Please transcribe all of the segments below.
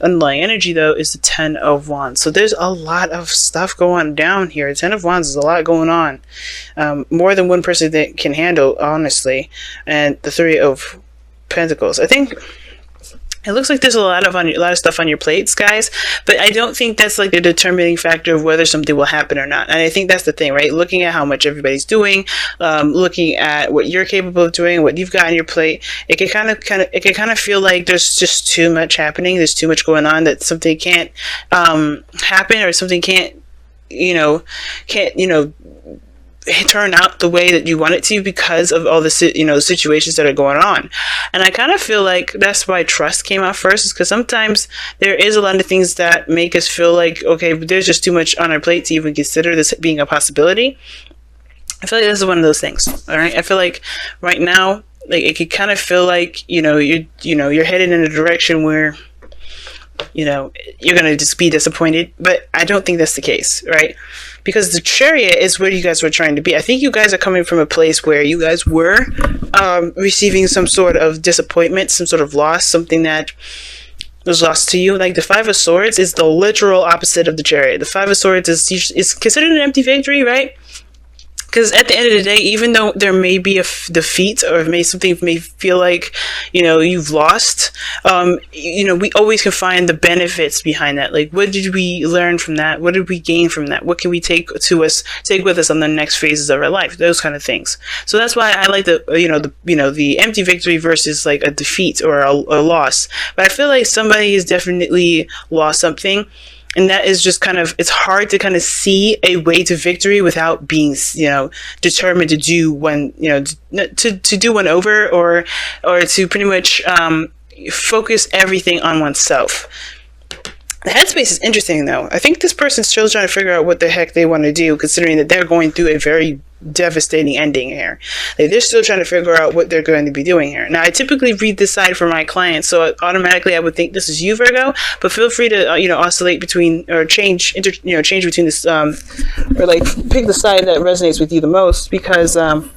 underlying energy, though, is the Ten of Wands. So there's a lot of stuff going down here. The Ten of Wands is a lot going on. More than one person that can handle, honestly. And the Three of Pentacles. I think it looks like there's a lot of stuff on your plates, guys, but I don't think that's like the determining factor of whether something will happen or not. And I think that's the thing, right? Looking at how much everybody's doing, looking at what you're capable of doing, what you've got on your plate, it can kind of feel like there's just too much happening. There's too much going on that something can't happen, or something can't turn out the way that you want it to because of all the situations that are going on. And I kind of feel like that's why trust came out first, is because sometimes there is a lot of things that make us feel like, okay, there's just too much on our plate to even consider this being a possibility. I feel like this is one of those things. All right, I feel like right now, like, it could kind of feel like you're headed in a direction where you're gonna just be disappointed, but I don't think that's the case, right? Because the Chariot is where you guys were trying to be. I think you guys are coming from a place where you guys were receiving some sort of disappointment, some sort of loss, something that was lost to you. Like the Five of Swords is the literal opposite of the Chariot. The Five of Swords is considered an empty victory, right? Because at the end of the day, even though there may be a defeat, or something may feel like, you've lost, we always can find the benefits behind that. Like, what did we learn from that? What did we gain from that? What can we take with us on the next phases of our life? Those kind of things. So that's why I like the empty victory versus like a defeat or a loss. But I feel like somebody has definitely lost something. And that is just it's hard to kind of see a way to victory without being, determined to do one, to do one over, or to pretty much focus everything on oneself. The headspace is interesting, though. I think this person's still trying to figure out what the heck they want to do, considering that they're going through a very devastating ending here. Like, they're still trying to figure out what they're going to be doing here. Now, I typically read this side for my clients, so automatically I would think this is you, Virgo, but feel free to oscillate between, or change between this, or like pick the side that resonates with you the most, because some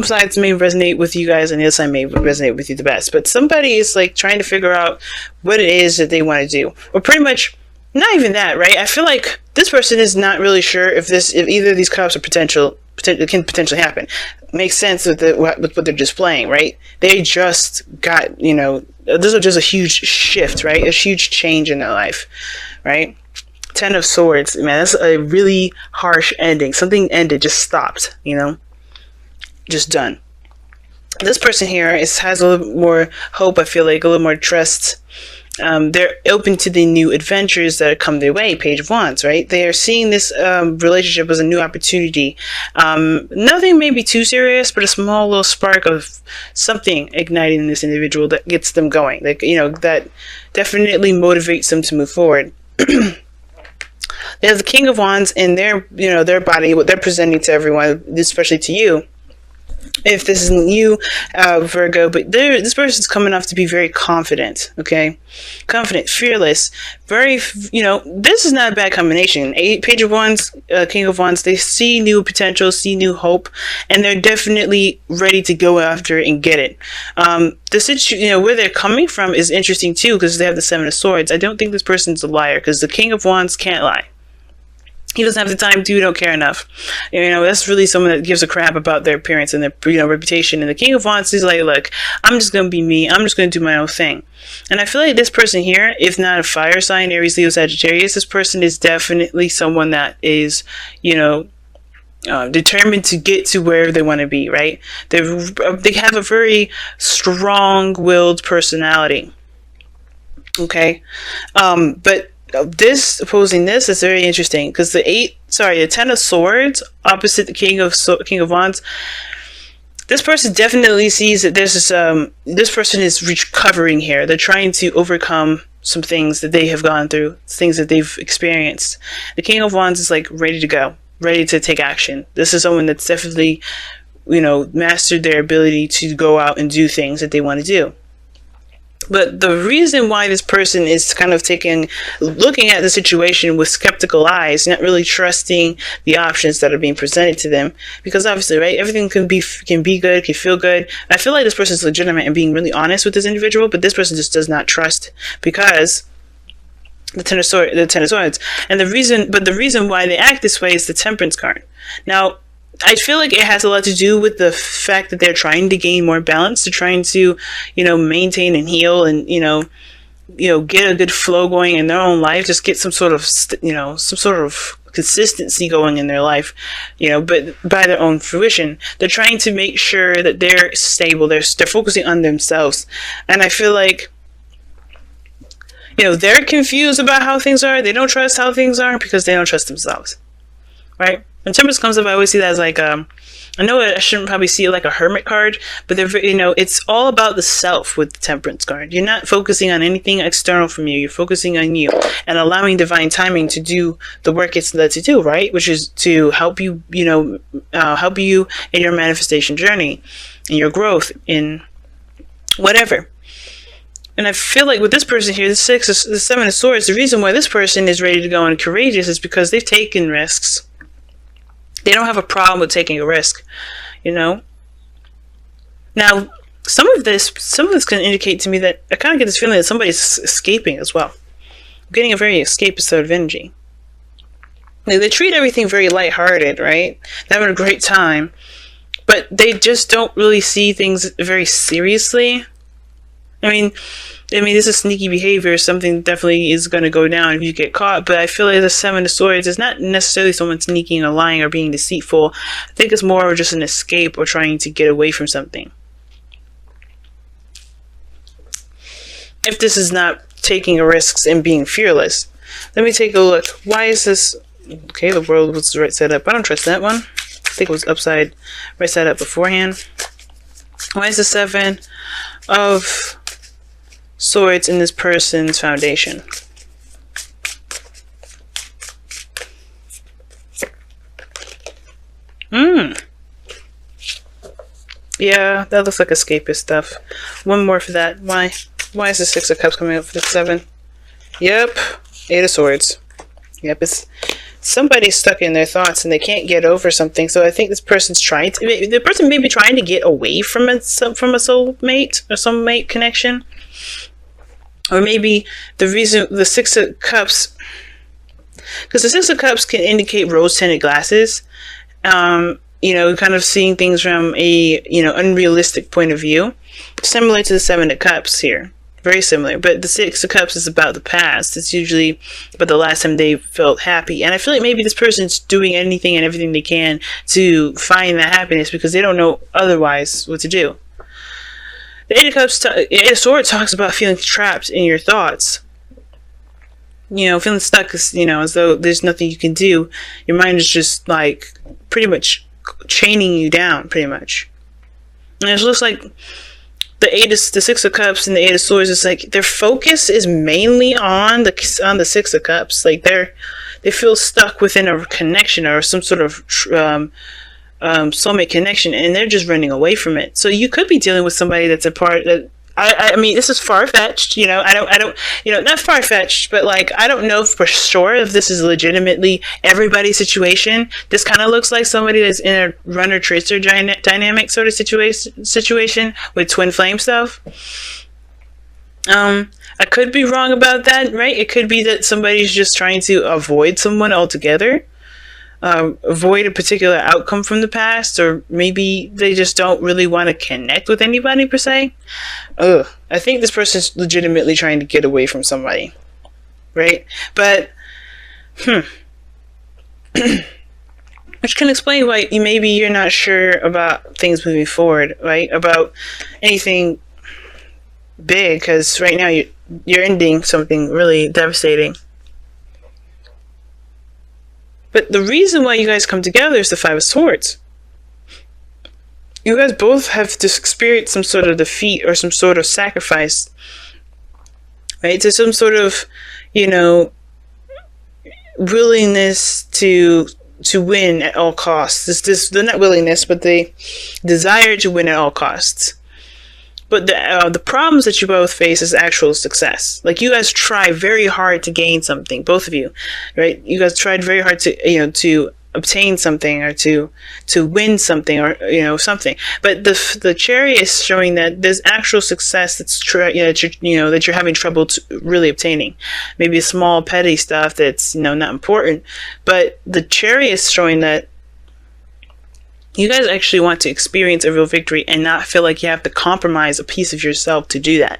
sides may resonate with you guys and the other side may resonate with you the best. But somebody is like trying to figure out what it is that they want to do. Or pretty much, not even that, right? I feel like this person is not really sure if either of these cups are can potentially happen. Makes sense with what they're displaying, right? They just got, this is just a huge shift, right? A huge change in their life, right? Ten of Swords, man, that's a really harsh ending. Something ended, just stopped, just done. This person here has a little more hope, I feel like, a little more trust. They're open to the new adventures that come their way. Page of Wands, right? They are seeing this relationship as a new opportunity. Nothing may be too serious, but a small little spark of something igniting in this individual that gets them going. Like, that definitely motivates them to move forward. They have the King of Wands in their body, what they're presenting to everyone, especially to you. If this isn't you, Virgo, but this person's coming off to be very confident, okay? Confident, fearless, very, this is not a bad combination. Page of Wands, King of Wands, they see new potential, see new hope, and they're definitely ready to go after it and get it. Where they're coming from is interesting too, because they have the Seven of Swords. I don't think this person's a liar, because the King of Wands can't lie. He doesn't have the time to, don't care enough. That's really someone that gives a crap about their appearance and their, reputation. And the King of Wands is like, look, I'm just going to be me. I'm just going to do my own thing. And I feel like this person here, if not a fire sign, Aries, Leo, Sagittarius, this person is definitely someone that is, determined to get to where they want to be, right? They have a very strong-willed personality. Okay? But this opposing this is very interesting, because the Ten of Swords opposite the King of Wands. This person definitely sees that this person is recovering here. They're trying to overcome some things that they have gone through, things that they've experienced. The King of Wands is like ready to go, ready to take action. This is someone that's definitely, mastered their ability to go out and do things that they want to do. But the reason why this person is kind of looking at the situation with skeptical eyes, not really trusting the options that are being presented to them, because obviously, right, everything can be good, can feel good. I feel like this person is legitimate and being really honest with this individual, but this person just does not trust because the Ten of Swords, and the reason why they act this way is the Temperance card. Now, I feel like it has a lot to do with the fact that they're trying to gain more balance. They're trying to, maintain and heal and, get a good flow going in their own life. Just get some sort of consistency going in their life, but by their own fruition. They're trying to make sure that they're stable. They're focusing on themselves. And I feel like, they're confused about how things are. They don't trust how things are because they don't trust themselves. Right? When Temperance comes up, I always see that as like, I know I shouldn't probably see it like a Hermit card, but it's all about the self with the Temperance card. You're not focusing on anything external from you. You're focusing on you and allowing divine timing to do the work it's led to do, right? Which is to help you, help you in your manifestation journey, in your growth, in whatever. And I feel like with this person here, the Seven of Swords, the reason why this person is ready to go and courageous is because they've taken risks. They don't have a problem with taking a risk, Now, some of this can indicate to me that I kind of get this feeling that somebody's escaping as well. I'm getting a very escapist sort of energy. They treat everything very lighthearted, right? They're having a great time, but they just don't really see things very seriously. I mean, this is sneaky behavior. Something definitely is going to go down if you get caught. But I feel like the Seven of Swords is not necessarily someone sneaking or lying or being deceitful. I think it's more of just an escape or trying to get away from something. If this is not taking risks and being fearless. Let me take a look. Why is this? Okay, the world was right side up. I don't trust that one. I think it was right side up beforehand. Why is the Seven of Swords in this person's foundation? Yeah, that looks like escapist stuff. One more for that. Why is the Six of Cups coming up for the Seven? Yep, Eight of Swords. Yep, it's somebody's stuck in their thoughts and they can't get over something. So I think this person's the person may be trying to get away from a soulmate or some mate connection. Or maybe the reason the Six of Cups, because the Six of Cups can indicate rose-tinted glasses, kind of seeing things from a, unrealistic point of view, similar to the Seven of Cups here. Very similar, but the Six of Cups is about the past. It's usually about the last time they felt happy. And I feel like maybe this person's doing anything and everything they can to find that happiness because they don't know otherwise what to do. The Eight of Swords talks about feeling trapped in your thoughts. Feeling stuck, as though there's nothing you can do. Your mind is just like pretty much chaining you down, pretty much. And it looks like the Six of Cups and the Eight of Swords is like their focus is mainly on the Six of Cups. Like they feel stuck within a connection or some sort of soulmate connection, and they're just running away from it. So you could be dealing with somebody that's a part that I mean, this is far-fetched, I don't, not far-fetched, but like, I don't know for sure if this is legitimately everybody's situation. This kind of looks like somebody that's in a runner-tracer dynamic sort of situation with twin flame stuff. I could be wrong about that, right? It could be that somebody's just trying to avoid someone altogether. Avoid a particular outcome from the past, or maybe they just don't really want to connect with anybody per se. I think this person's legitimately trying to get away from somebody, right? But which can explain why maybe you're not sure about things moving forward, right? About anything big, because right now you're ending something really devastating. But the reason why you guys come together is the Five of Swords. You guys both have just experienced some sort of defeat or some sort of sacrifice, right? To some sort of, willingness to win at all costs. Not willingness, but the desire to win at all costs. But the problems that you both face is actual success. Like, you guys try very hard to gain something, both of you, right? You guys tried very hard to obtain something, or to win something, or something. But the Chariot is showing that there's actual success that you're having trouble really obtaining. Maybe small petty stuff that's not important. But the Chariot is showing that you guys actually want to experience a real victory and not feel like you have to compromise a piece of yourself to do that.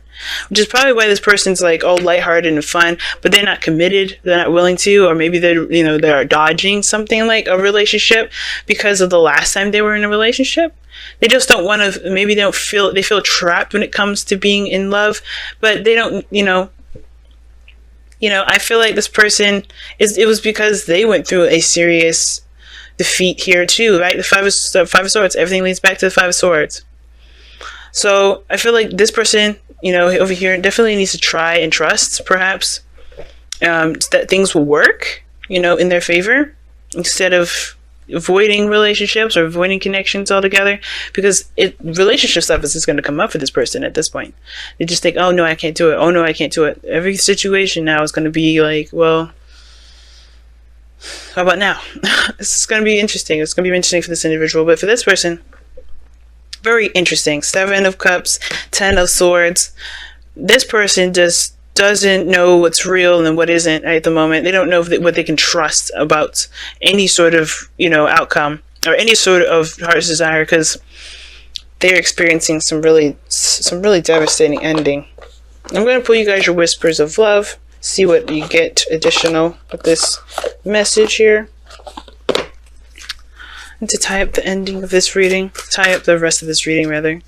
Which is probably why this person's like all lighthearted and fun, but they're not committed, they're not willing to, or maybe they're dodging something like a relationship because of the last time they were in a relationship. They just don't want to, maybe they feel trapped when it comes to being in love, but they don't, I feel like this person it was because they went through a serious defeat here too, right? The five of swords, everything leads back to the 5 of swords. So I feel like this person, over here definitely needs to try and trust, perhaps, that things will work, in their favor, instead of avoiding relationships or avoiding connections altogether, because relationship stuff is just going to come up for this person at this point. They just think, oh no, I can't do it. Oh no, I can't do it. Every situation now is going to be like, well, how about now? It's going to be interesting. It's going to be interesting for this individual. But for this person, very interesting. 7 of Cups, 10 of Swords. This person just doesn't know what's real and what isn't at the moment. They don't know what they can trust about any sort of, outcome or any sort of heart's desire, because they're experiencing some really devastating ending. I'm going to pull you guys your whispers of love. See what you get additional with this message here. And to tie up the ending of this reading, tie up the rest of this reading, rather.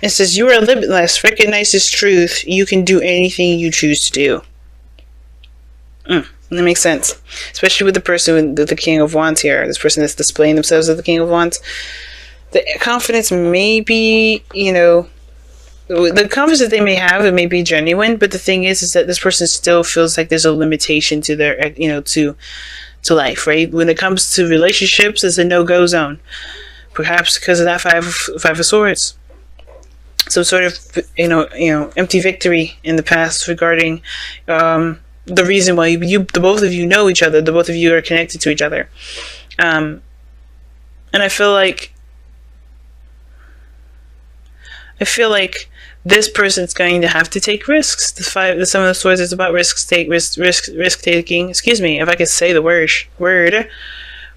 It says, you are limitless. Recognize this truth. You can do anything you choose to do. That makes sense. Especially with the person with the King of Wands here. This person that's displaying themselves as the King of Wands. The confidence may be, the confidence that they may have, it may be genuine. But the thing is that this person still feels like there's a limitation to their, to life, right? When it comes to relationships, it's a no-go zone. Perhaps because of that five of Swords. Some sort of, empty victory in the past regarding the reason why the both of you know each other, the both of you are connected to each other. And I feel like this person's going to have to take risks. The 7 of Swords is about risk taking. Excuse me, if I could say the word.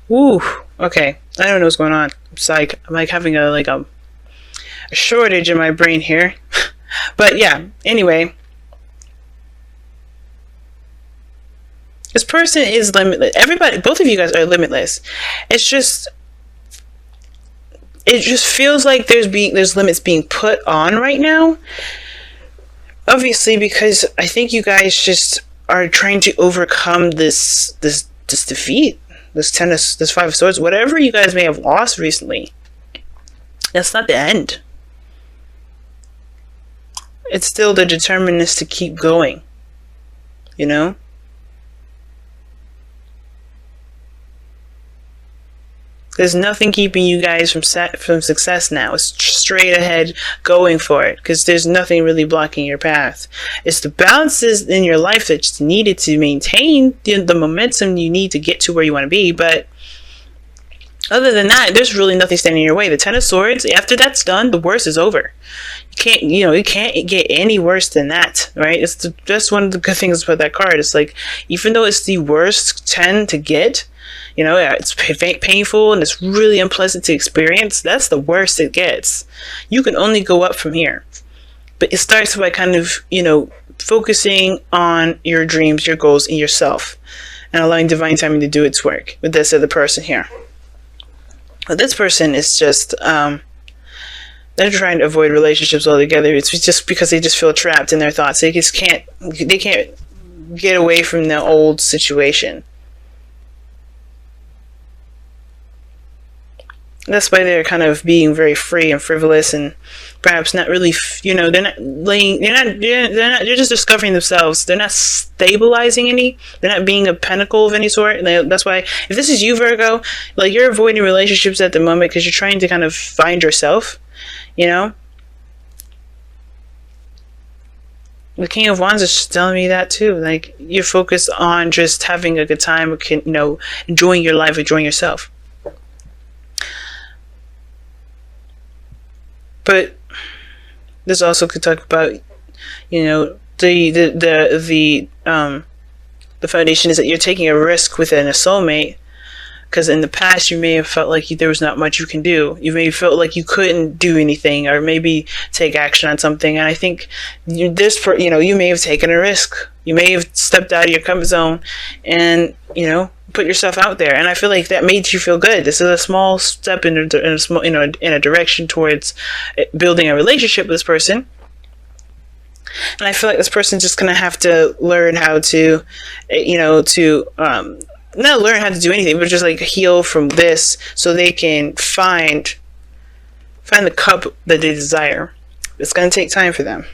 Woo. Okay, I don't know what's going on. It's like I'm like having a shortage in my brain here. But yeah, anyway, this person is limitless. Everybody, both of you guys are limitless. It just feels like there's limits being put on right now, obviously, because I think you guys just are trying to overcome this defeat, this 5 of Swords, whatever you guys may have lost recently. That's not the end. It's still the determinedness to keep going, There's nothing keeping you guys from success now. It's straight ahead going for it, because there's nothing really blocking your path. It's the balances in your life that's needed to maintain the momentum you need to get to where you want to be, but other than that, there's really nothing standing in your way. The 10 of Swords, after that's done, the worst is over. You can't get any worse than that, right? That's one of the good things about that card. It's like, even though it's the worst 10 to get, it's painful and it's really unpleasant to experience, that's the worst it gets. You can only go up from here. But it starts by kind of, focusing on your dreams, your goals, and yourself, and allowing divine timing to do its work with this other person here. But this person is just, they're trying to avoid relationships altogether. It's just because they just feel trapped in their thoughts. They can't get away from the old situation. That's why they're kind of being very free and frivolous, and perhaps not really, they're not laying, they're just discovering themselves. They're not stabilizing any, they're not being a pinnacle of any sort. That's why, if this is you, Virgo, like, you're avoiding relationships at the moment because you're trying to kind of find yourself, The King of Wands is telling me that too. Like, you're focused on just having a good time, enjoying your life, enjoying yourself. But this also could talk about, the foundation is that you're taking a risk within a soulmate, because in the past you may have felt like there was not much you can do. You may have felt like you couldn't do anything, or maybe take action on something. And I think you may have taken a risk. You may have stepped out of your comfort zone, and put yourself out there. And I feel like that made you feel good. This is a small step in a direction towards building a relationship with this person. And I feel like this person's just gonna have to learn how to, not learn how to do anything, but just like heal from this, so they can find the cup that they desire. It's gonna take time for them.